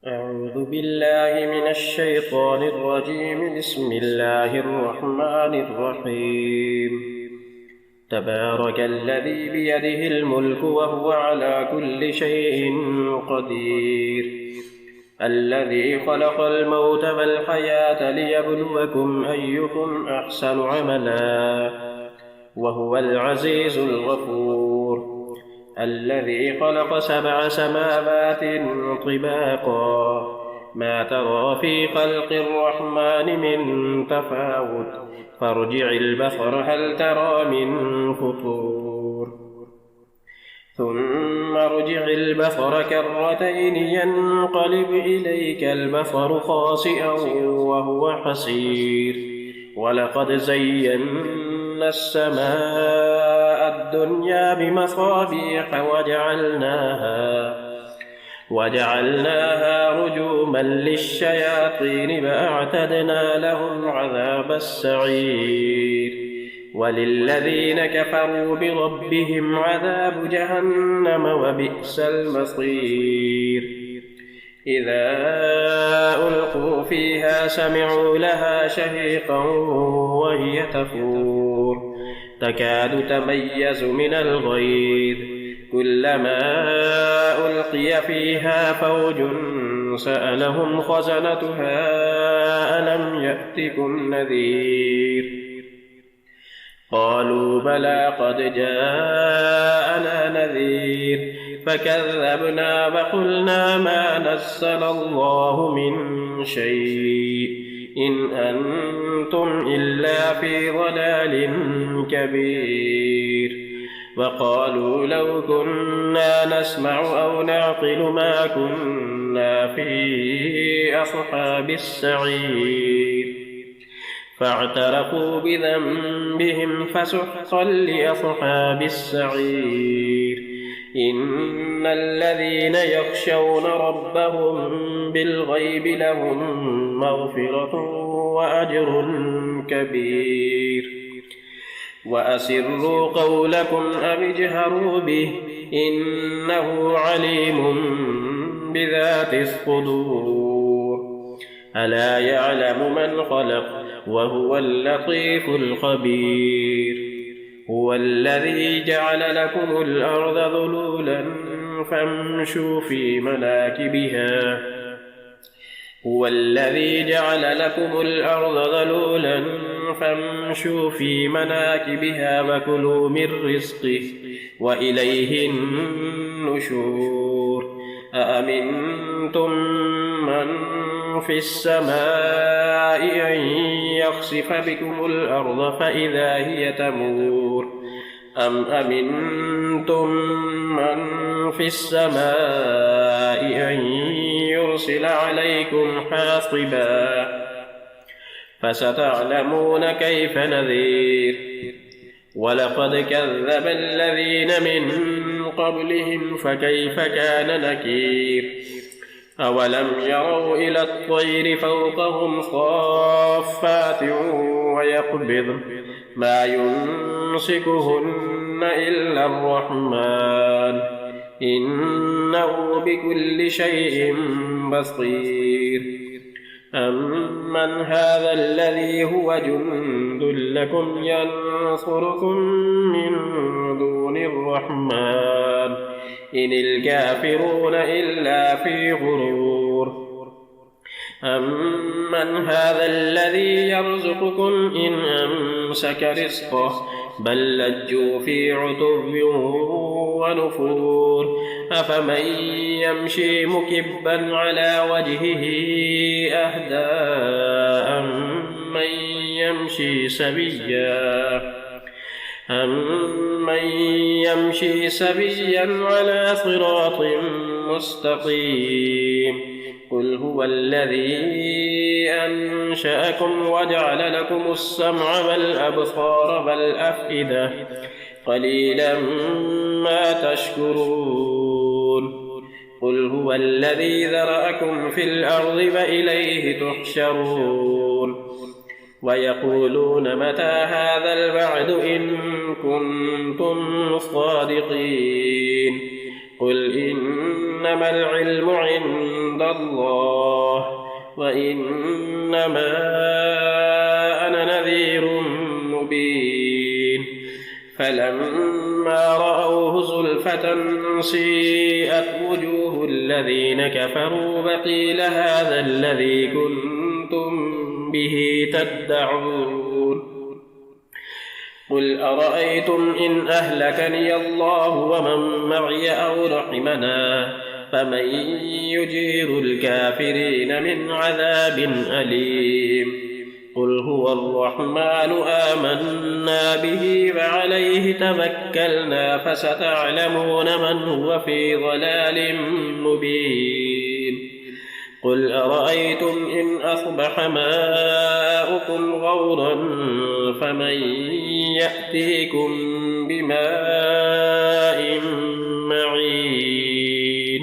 أعوذ بالله من الشيطان الرجيم. بسم الله الرحمن الرحيم. تبارك الذي بيده الملك وهو على كل شيء قدير، الذي خلق الموت والحياة ليبلوكم أيكم أحسن عملا، وهو العزيز الغفور، الذي خلق 7 سماوات طباقا، ما ترى في خلق الرحمن من تفاوت، فارجع البصر هل ترى من فطور، ثم ارجع البصر كرتين ينقلب إليك البصر خاسئا وهو حسير، ولقد زينا السماء الدنيا بمصابيح وجعلناها رجوما للشياطين وأعتدنا لهم عذاب السعير، وللذين كفروا بربهم عذاب جهنم وبئس المصير. إذا ألقوا فيها سمعوا لها شهيقا وهي تفور، تكاد تميز من الغيظ، كلما ألقي فيها فوج سألهم خزنتها ألم يأتكم نذير، قالوا بلى قد جاءنا نذير، فكذبنا وقلنا ما نزل الله من شيء إن أنتم إلا في ضلال كبير، وقالوا لو كنا نسمع أو نعقل ما كنا في أصحاب السعير، فاعترفوا بذنبهم فسحقا لأصحاب السعير. إن الذين يخشون ربهم بالغيب لهم مغفرة وأجر كبير. وأسروا قولكم أو اجهروا به إنه عليم بذات الصدور، ألا يعلم من خلق وهو اللطيف الخبير. هو الذي جعل لكم الأرض ذلولا فامشوا في مناكبها وكلوا من رزقه وإليه النشور. أأمنتم من في السماء أن يخسف بكم الأرض فإذا هي تمور، أم أمنتم من في السماء أن يرسل عليكم حاصبا، فستعلمون كيف نذير. ولقد كذب الذين من قبلهم فكيف كان نكير. أولم يروا إلى الطير فوقهم صافات ويقبض ما يمسكهن إلا الرحمن إنه بكل شيء بصير. أمن هذا الذي هو جند لكم ينصركم من دون الرحمن إن الكافرون إلا في غرور. أمن هذا الذي يرزقكم إن أمسك رزقه بل لجوا في عتو ونفور. أفمن يمشي مكبا على وجهه أهدى أمن يمشي سويا على صراط مستقيم. قل هو الذي أنشأكم وجعل لكم السمع والأبصار والأفئدة قليلا ما تشكرون. قل هو الذي ذرأكم في الأرض وإليه تحشرون. ويقولون متى هذا الوعد إن كنتم صادقين. قل إن إنما العلم عند الله وإنما أنا نذير مبين فلما رأوه زلفة سيئت وجوه الذين كفروا وقيل هذا الذي كنتم به تدعون قل أرأيتم إن أهلكني الله ومن معي أو رحمنا فمن يجير الكافرين من عذاب أليم قل هو الرحمن آمنا به وعليه توكلنا فستعلمون من هو في ضلال مبين قل أرأيتم إن أصبح ماؤكم غورا فمن يأتيكم بماء معين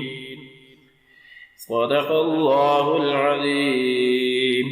صدق الله العظيم